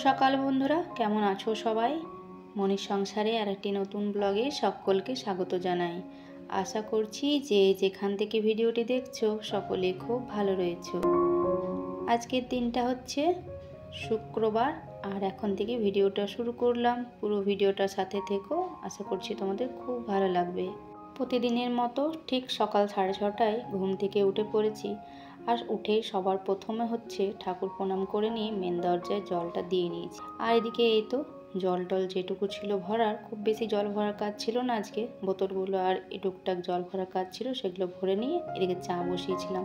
সকাল বন্ধুরা, কেমন আছো সবাই? মনির সংসারে আর একটি নতুন ব্লগে সকলকে স্বাগত জানাই। আশা করছি যে যেখান থেকে ভিডিওটি দেখছো সকলে খুব ভালো রয়েছো। আজকের দিনটা হচ্ছে শুক্রবার, আর এখন থেকে ভিডিওটা শুরু করলাম। পুরো ভিডিওটার সাথে থেকো, আশা করছি তোমাদের খুব ভালো লাগবে। প্রতিদিনের মতো ঠিক সকাল 6:30টায় ঘুম থেকে উঠে পড়েছি। আর উঠেই সবার প্রথমে হচ্ছে ঠাকুর প্রণাম করে নিয়ে মেন দরজায় জলটা দিয়ে নিয়েছি। আর এদিকে এই তো জল টল যেটুকু ছিল ভরার, খুব বেশি জল ভরার কাজ ছিল না আজকে, বোতলগুলো আর টুকটাক জল ভরার কাজ ছিল, সেগুলো ভরে নিয়ে এদিকে চা বসিয়েছিলাম।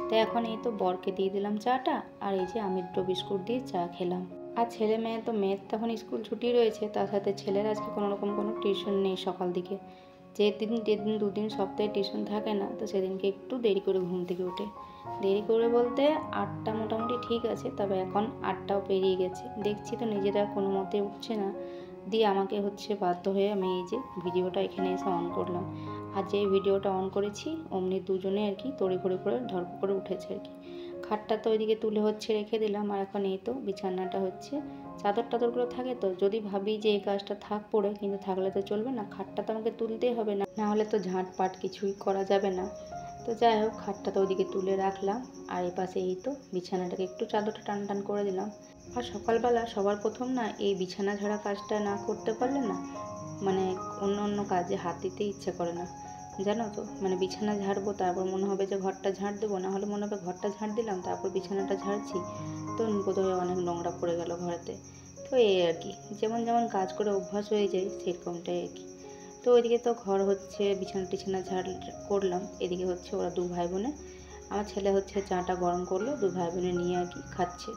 তাই এখন এই তো বরকে দিয়ে দিলাম চাটা, আর এই যে আমি দুটো বিস্কুট দিয়ে চা খেলাম। আর ছেলে মেয়ে তো, মেয়ের তখন স্কুল ছুটি রয়েছে, তার সাথে ছেলের আজকে কোনোরকম কোনো টিউশন নেই সকাল দিকে। যেদিন দুদিন সপ্তাহে টিউশন থাকে না, তো সেদিনকে একটু দেরি করে ঘুম থেকে ওঠে। দেরি করে বলতে 8টা মোটামুটি ঠিক আছে, তবে এখন 8টাও পেরিয়ে গেছে। দেখছি তো নিজেরা কোনো মতে উঠছে না, দিয়ে আমাকে হচ্ছে বাধ্য হয়ে আমি এই যে ভিডিওটা এখানে এসে অন করলাম। আর যে ভিডিওটা অন করেছি অমনি দুজনে আর কি তড়িঘড়ি করে ধরপ করে উঠেছে আর কি। খাটটা তো ওইদিকে তুলে হচ্ছে রেখে দিলাম, আর এখন এই তো বিছানাটা হচ্ছে চাদর টাদরগুলো থাকে, তো যদি ভাবি যে এই কাজটা থাক পড়ে, কিন্তু থাকলে তো চলবে না, খাটটা তো আমাকে তুলতেই হবে, না হলে তো ঝাঁটপাট কিছুই করা যাবে না। তো যাই হোক, খাটটা তো ওইদিকে তুলে রাখলাম, আর এই পাশে এই তো বিছানাটাকে একটু চাদরটা টান টান করে দিলাম। আর সকালবেলা সবার প্রথম না এই বিছানা ঝাড়া কাজটা না করতে পারলে না, মানে অন্য কাজে হাত দিতে ইচ্ছে করে না, জানো তো। মানে বিছানা ঝাড়বো, তারপর মনে হবে যে ঘরটা ঝাড় দেবো, না হলে মনে হবে ঘরটা ঝাড় দিলাম তারপর বিছানাটা ঝাড়ছি, তো বোধহয় অনেক নোংরা পড়ে গেল ঘরেতে। তো এই আর কি, যেমন যেমন কাজ করে অভ্যাস হয়ে যায় সেরকমটাই আর কি। তো ওইদিকে তো ঘর হচ্ছে বিছানা টিছানা ঝাড় করলাম, এদিকে হচ্ছে ওরা দু ভাই বোনে, আমার ছেলে হচ্ছে চাটা গরম করলো, দু ভাই বোনে নিয়ে আর কি খাচ্ছে।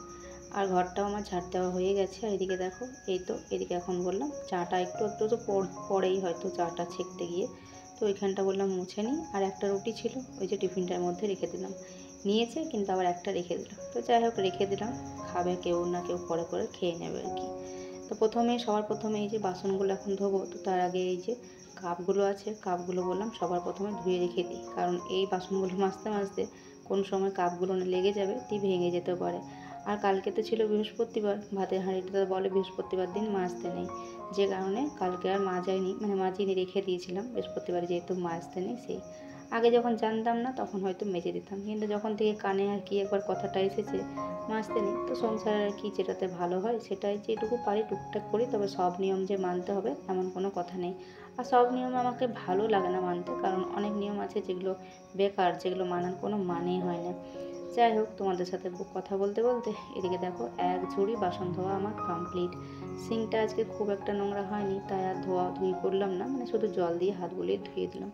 আর ঘরটাও আমার ঝাড় দেওয়া হয়ে গেছে। আর এদিকে দেখো এই তো এদিকে এখন বললাম চাটা একটু একটু তো পরেই হয়তো চাটা ছেঁকতে গিয়ে, তো ওইখানটা বললাম মুছে নিই। আর একটা রুটি ছিল ওই যে টিফিনটার মধ্যে রেখে দিলাম, নিয়েছে কিন্তু আবার একটা রেখে দিল, তো যাই হোক রেখে দিলাম, খাবে কেউ না কেউ পরে করে খেয়ে নেবে আর কি। তো সবার প্রথমে এই যে বাসনগুলো এখন ধোবো, তো তার আগে এই যে কাপগুলো আছে, কাপগুলো বললাম সবার প্রথমে ধুয়ে রেখে দিই, কারণ এই বাসনগুলো মাজতে মাজতে কোন সময় কাপগুলো লেগে যাবে, ভেঙে যেতে পারে। আর কালকে তো ছিল বৃহস্পতিবার, ভাতের হাঁড়িটা বলে বৃহস্পতিবার দিন মাজতে নেই, যে কারণে কালকে আর মাজিনি, মানে মাজিনি, রেখে দিয়েছিলাম। বৃহস্পতিবার যেহেতু মাজতে নেই, সেই আগে যখন জানতাম না তখন হয়তো মেজে দিতাম, কিন্তু যখন থেকে কানে আর কি একবার কথাটা এসেছে মাজতে নেই, তো সংসারে আর কি যেটাতে ভালো হয় সেটাই, যেটুকু পারি টুকটাক করি। তবে সব নিয়ম যে মানতে হবে এমন কোনো কথা নেই, আর সব নিয়ম আমাকে ভালো লাগে না মানতে, কারণ অনেক নিয়ম আছে যেগুলো বেকার, যেগুলো মানার কোনো মানেই হয় না। যাই হোক, তোমাদের সাথে কথা বলতে বলতে এদিকে দেখো এক ঝুড়ি বাসন ধোয়া আমার কমপ্লিট। সিঙ্কটা আজকে খুব একটা নোংরা হয়নি, তাই আর ধুই করলাম না, মানে শুধু জল দিয়ে হাত বুলিয়ে ধুয়ে দিলাম।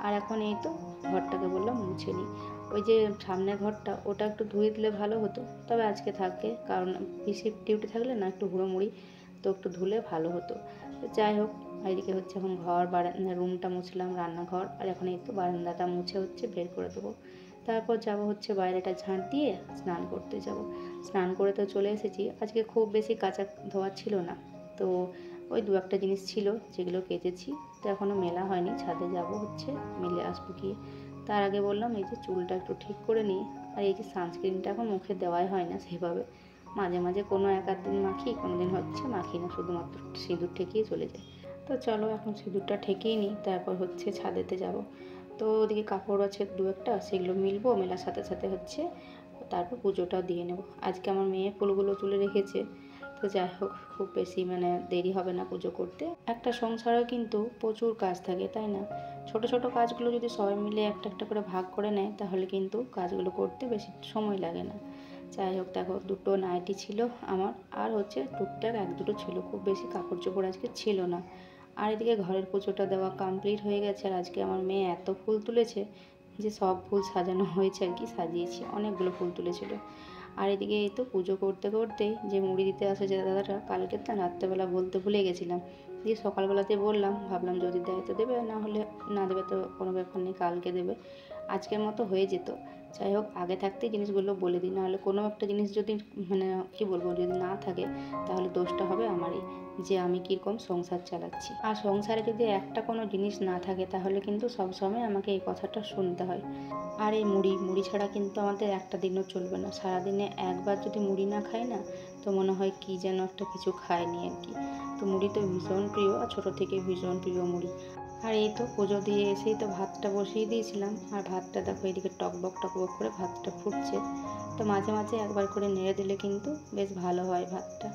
আর এখন এই তো ঘরটাকে বললাম মুছে নিই। ওই যে সামনের ঘরটা, ওটা একটু ধুয়ে দিলে ভালো হতো, তবে আজকে থাকে, কারণ বেশি ডিউটি থাকলে না একটু হুড়োমুড়ি, তো একটু ধুলে ভালো হতো। তো যাই হোক, এদিকে হচ্ছে এখন ঘর বারান্দা রুমটা মুছলাম, রান্নাঘর, আর এখন এই তো বারান্দাটা মুছে হচ্ছে বের করে দেবো। তারপর যাব হচ্ছে বাইরেটা ঝাঁট দিয়ে স্নান করতে যাব। স্নান করে তো চলে এসেছি, আজকে খুব বেশি কাচা ধোয়া ছিল না, তো ওই দু একটা জিনিস ছিল যেগুলো কেচেছি, তো এখনও মেলা হয়নি, ছাদে যাব হচ্ছে মেলে আসবো গিয়ে। তার আগে বললাম এই যে চুলটা একটু ঠিক করে নিই। আর এই যে সানস্ক্রিনটা এখন মুখে দেওয়াই হয় না সেভাবে, মাঝে মাঝে কোনো এক আধ দিন মাখি, কোনো দিন হচ্ছে মাখি না, শুধুমাত্র সিঁদুর ঠেকিয়ে চলে যায়। তো চলো এখন সিঁদুরটা ঠেকিয়ে নিই, তারপর হচ্ছে ছাদেতে যাব। তো ওদিকে কাপড় আছে দু একটা, সেগুলো মিলবো, মেলার সাথে সাথে হচ্ছে তারপর পুজোটাও দিয়ে নেব। আজকে আমার মেয়ে ফুলগুলো তুলে রেখেছে, তো যাই হোক খুব বেশি মানে দেরি হবে না পুজো করতে। একটা সংসারেও কিন্তু প্রচুর কাজ থাকে, তাই না? ছোট ছোট কাজগুলো যদি সবাই মিলে একটা একটা করে ভাগ করে নেয়, তাহলে কিন্তু কাজগুলো করতে বেশি সময় লাগে না। যাই হোক, দেখো দুটো নাইটি ছিল আমার, আর হচ্ছে টুকটাক এক দুটো ছিল, খুব বেশি কাপড় চোপড় আজকে ছিল না। আর এদিকে ঘরের পুজোটা দেওয়া কমপ্লিট হয়ে গেছে, আর আজকে আমার মেয়ে এত ফুল তুলেছে যে সব ফুল সাজানো হয়েছে আর কি, সাজিয়েছি, অনেকগুলো ফুল তুলেছিল। আর এদিকে এই তো পুজো করতে করতেই যে মুড়ি দিতে আসে যে দাদাটা, কালকে তো রাত্রেবেলা বলতে ভুলে গেছিলাম, দিয়ে সকালবেলাতে বললাম, ভাবলাম যদি দেয় তো দেবে, না হলে না দেবে তো কোনো ব্যাপার নেই, কালকে দেবে, আজকের মতো হয়ে যেত। যাই হোক, আগে থাকতে জিনিসগুলো বলে দিই, নাহলে কোনো একটা জিনিস যদি মানে কী বলবো, যদি না থাকে তাহলে দোষটা হবে আমারই, যে আমি কীরকম সংসার চালাচ্ছি। আর সংসারে যদি একটা কোনো জিনিস না থাকে তাহলে কিন্তু সবসময় আমাকে এই কথাটা শুনতে হয়। আর এই মুড়ি ছাড়া কিন্তু আমাদের একটা দিনও চলবে না। সারাদিনে একবার যদি মুড়ি না খাই না, তো মনে হয় কী যেন একটা কিছু খায়নি আর কি। তো মুড়ি তো ভীষণ প্রিয়, আর ছোটো থেকে ভীষণ প্রিয় মুড়ি। আর এই তো পুজো দিয়ে এসেই তো ভাতটা বসিয়ে দিয়েছিলাম, আর ভাতটা দেখো এদিকে টকবক টকবক করে ভাতটা ফুটছে। তো মাঝে মাঝে একবার করে নেড়ে দিলে কিন্তু বেশ ভালো হয় ভাতটা।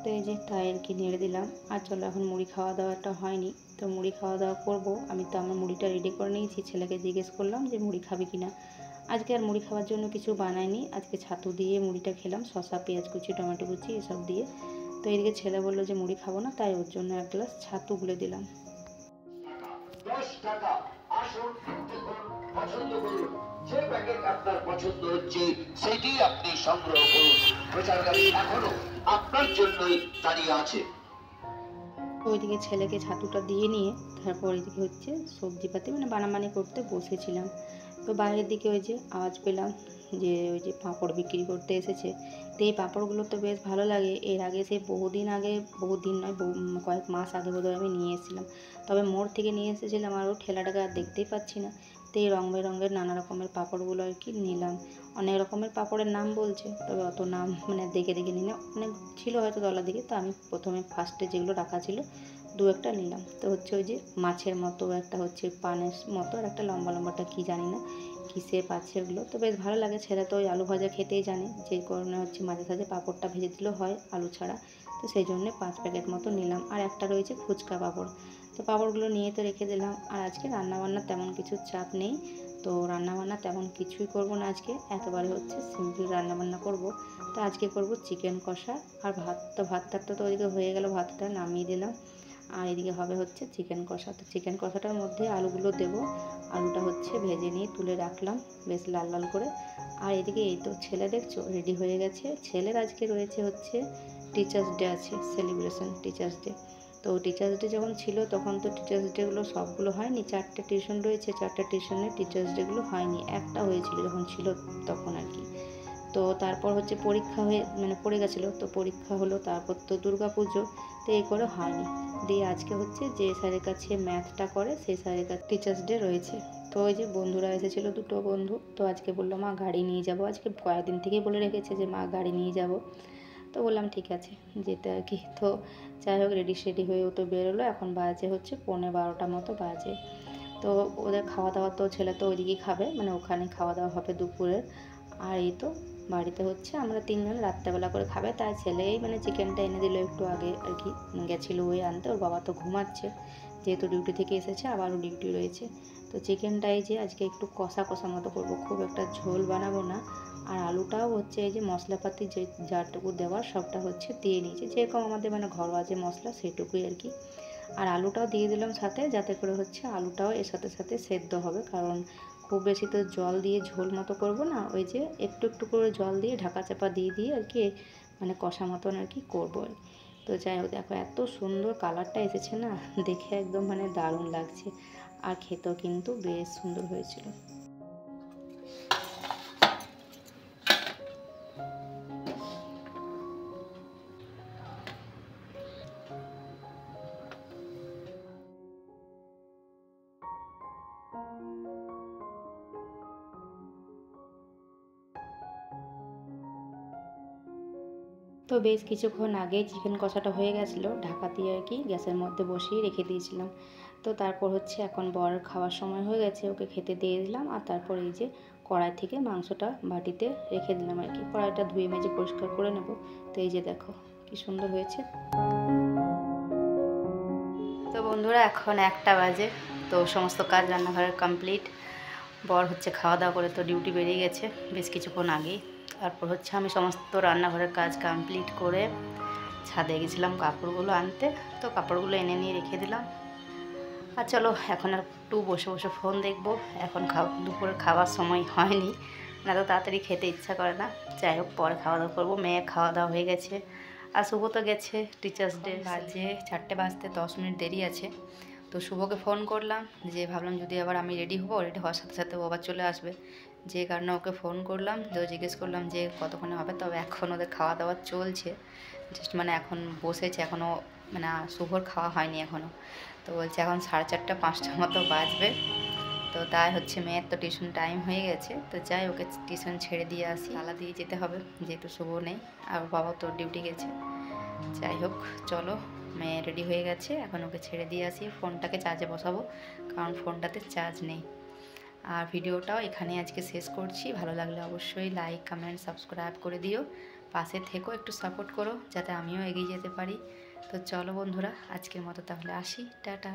তো এই যে তাই আর কি নেড়ে দিলাম। আর চলো, এখন মুড়ি খাওয়া দাওয়াটা হয়নি, তো মুড়ি খাওয়া দাওয়া করবো। আমি তো আমার মুড়িটা রেডি করে নিয়েছি, ছেলেকে জিজ্ঞেস করলাম যে মুড়ি খাবি কি না। আজকে আর মুড়ি খাওয়ার জন্য কিছু বানাইনি, আজকে ছাতু দিয়ে মুড়িটা খেলাম, শসা পেঁয়াজ কুচি টমেটো কুচি এসব দিয়ে। তো এদিকে ছেলে বললো যে মুড়ি খাবো না, তাই ওর জন্য এক গ্লাস ছাতু গুলে দিলাম। 10 টাকা আসুন, দেখুন, পছন্দ করুন, যে প্যাকেট আপনার পছন্দ হচ্ছে সেটি আপনি সংগ্রহ করুন। প্রচারকারী এখনো আপনার জন্যই দাঁড়িয়ে আছে। ওইদিকে ছেলেকে ছাতুটা দিয়ে নিয়ে তারপর এদিকে হচ্ছে সবজিপাতি মানে বানাবানি করতে বসেছিলাম। তো বাইরের দিকে ওই যে আওয়াজ পেলাম যে ওই যে পাঁপড় বিক্রি করতে এসেছে। তো এই পাঁপড়গুলো তো বেশ ভালো লাগে। এর আগে সেই বহুদিন নয়, কয়েক মাস আগে বোধহয় আমি নিয়ে এসেছিলাম। তবে মোড় থেকে নিয়ে এসেছিলাম, আর ও ঠেলাটাকে আর দেখতেই পাচ্ছি না। তো এই রঙ বেরঙের নানা রকমের পাঁপড়গুলো আর কি নিলাম। অনেক রকমের পাঁপড়ের নাম বলছে, তবে অত নাম মানে দেখে নিলাম, অনেক ছিল হয়তো তলার দিকে। তো আমি প্রথমে ফার্স্টে যেগুলো রাখা ছিল দু একটা নিলাম। তো হচ্ছে ওই যে মাছের মতো একটা, হচ্ছে পানের মতো, আর একটা লম্বা লম্বাটা কী জানি না কী শেপ আছে ওগুলো। তো বেশ ভালো লাগে। ছেলে তো ওই আলু ভাজা খেতেই জানে, যে কারণে হচ্ছে মাঝে সাঝে পাঁপড়টা ভেজে দিলেও হয় আলু ছাড়া। তো সেই জন্যে 5 প্যাকেট মতো নিলাম। আর একটা রয়েছে ফুচকা পাঁপড়। তো পাঁপড়গুলো নিয়ে তো রেখে দিলাম। আর আজকে রান্নাবান্নার তেমন কিছু চাপ নেই, তো রান্নাবান্না তেমন কিছুই করব না আজকে, একেবারে হচ্ছে সিম্পল রান্নাবান্না করব। তো আজকে করব চিকেন কষা আর ভাত। তো ভাতটা তো ওইদিকে হয়ে গেল, ভাতটা নামিয়ে দিলাম। আর এদিকে হবে হচ্ছে চিকেন কষা। তো চিকেন কষাটার মধ্যে আলুগুলো দেবো। আলুটা হচ্ছে ভেজে নিয়ে তুলে রাখলাম বেশ লাল লাল করে। আর এদিকে এই তো ছেলে দেখছো রেডি হয়ে গেছে। ছেলের আজকে রয়েছে হচ্ছে টিচার্স ডে, আছে সেলিব্রেশন টিচার্স ডে। তো টিচার্স ডে যখন ছিল তখন তো টিচার্স ডেগুলো সবগুলো হয়নি, 4টে টিউশন রয়েছে, 4টে টিউশনে টিচার্স ডেগুলো হয়নি, একটা হয়েছিল যখন ছিল তখন আর কি। তো তারপর হচ্ছে পরীক্ষা পড়ে গেছিলো, তো পরীক্ষা হলো, তারপর তো দুর্গা পুজো, তো এই করে হয়নি। দিয়ে আজকে হচ্ছে যে স্যারের কাছে ম্যাথটা করে সেই স্যারের কাছে টিচার্স ডে রয়েছে। তো ওই যে বন্ধুরা এসেছিলো, দুটো বন্ধু, তো আজকে বললো মা গাড়ি নিয়ে যাব। আজকে কয়েকদিন থেকেই বলে রেখেছে যে মা গাড়ি নিয়ে যাব। তো বললাম ঠিক আছে যেতে আর কি। তো যাই হোক, রেডি হয়ে ও তো বেরোলো। এখন বাজে হচ্ছে 11:15 মতো বাজে। তো ওদের খাওয়া দাওয়া তো ছেলে তো ওইদিকেই খাবে, মানে ওখানে খাওয়া দাওয়া হবে দুপুরের। আর এই তো বাড়িতে হচ্ছে আমরা 3 জন রাত্রেবেলা করে খাবে, তাই ছেলেই মানে চিকেনটা এনে দিল একটু আগে আর কি। গেছিলো ওই আনতে, ওর বাবা তো ঘুমাচ্ছে, যেহেতু ডিউটি থেকে এসেছে, আবারও ডিউটি রয়েছে। তো চিকেনটাই যে আজকে একটু কষা কষা মতো করবো, খুব একটা ঝোল বানাবো না। আর আলুটাও হচ্ছে এই যে মশলাপাতি যে যাটুকু দেওয়ার সবটা হচ্ছে দিয়ে নিয়েছি, যেরকম আমাদের মানে ঘরোয়া যে মশলা সেটুকুই আর কি। আর আলুটাও দিয়ে দিলাম সাথে, যাতে করে হচ্ছে আলুটাও এর সাথে সাথে সেদ্ধ হবে, কারণ খুব বেশি তো জল দিয়ে ঝোল মতো করব না, ওই যে একটু একটু করে জল দিয়ে ঢাকা চাপা দিয়ে আর কি, মানে কষা মতন আর কি করবো আর। তো যাই হোক, দেখো এত সুন্দর কালারটা এসেছে না, দেখে একদম মানে দারুণ লাগছে। আর খেতেও কিন্তু বেশ সুন্দর হয়েছিল। তো বেশ কিছুক্ষণ আগেই চিকেন কষাটা হয়ে গেছিলো, ঢাকা দিয়ে আর কি গ্যাসের মধ্যে বসিয়ে রেখে দিয়েছিলাম। তো তারপর হচ্ছে এখন বরের খাওয়ার সময় হয়ে গেছে, ওকে খেতে দিয়ে দিলাম। আর তারপর এই যে কড়াই থেকে মাংসটা বাটিতে রেখে দিলাম আর কি। কড়াইটা ধুয়ে মেজে পরিষ্কার করে নেব। তো এই যে দেখো কি সুন্দর হয়েছে। তো বন্ধুরা এখন 1টা বাজে, তো সমস্ত কাজ রান্নাঘরের কমপ্লিট। বর হচ্ছে খাওয়া দাওয়া করে তো ডিউটি বেরিয়ে গেছে বেশ কিছুক্ষণ আগেই। তারপর হচ্ছে আমি সমস্ত রান্নাঘরের কাজ কমপ্লিট করে ছাদে গেছিলাম কাপড়গুলো আনতে। তো কাপড়গুলো এনে নিয়ে রেখে দিলাম। আর চলো এখন আর একটু বসে বসে ফোন দেখবো। এখন দুপুরে খাওয়ার সময় হয়নি, না তো তাড়াতাড়ি খেতে ইচ্ছা করে না। যাই হোক, পরে খাওয়া দাওয়া করবো। মেয়ের খাওয়া দাওয়া হয়ে গেছে, আর শুভ তো গেছে টিচার্স ডে। বাজে 4টে বাজতে 10 মিনিট দেরি আছে। তো শুভকে ফোন করলাম, যে ভাবলাম যদি আবার আমি রেডি হবো, রেডি হওয়ার সাথে সাথে ও আবার চলে আসবে, যে কারণে ওকে ফোন করলাম, তো জিজ্ঞেস করলাম যে কতক্ষণে হবে। তবে এখন ওদের খাওয়া দাওয়া চলছে, জাস্ট মানে এখন বসেছে, এখনও মানে শুভর খাওয়া হয়নি এখনও। তো বলছে এখন 4:30 5টার মতো বাজবে। তো তাই হচ্ছে মেয়ের তো টিউশন টাইম হয়ে গেছে, তো যাই ওকে টিউশন ছেড়ে দিয়ে আসি। তালা দিয়ে যেতে হবে যেহেতু শুভ নেই, আর বাবা তো ডিউটি গেছে। যাই হোক চলো, মেয়ে রেডি হয়ে গেছে, এখন ওকে ছেড়ে দিয়ে আসি। ফোনটাকে চার্জে বসাবো, কারণ ফোনটাতে চার্জ নেই। আর ভিডিওটাও এখানে আজকে শেষ করছি। ভালো লাগলে অবশ্যই লাইক কমেন্ট সাবস্ক্রাইব করে দিও, পাশে থেকেও একটু সাপোর্ট করো যাতে আমিও এগিয়ে যেতে পারি। তো চলো বন্ধুরা, আজকের মতো তাহলে আসি, টাটা।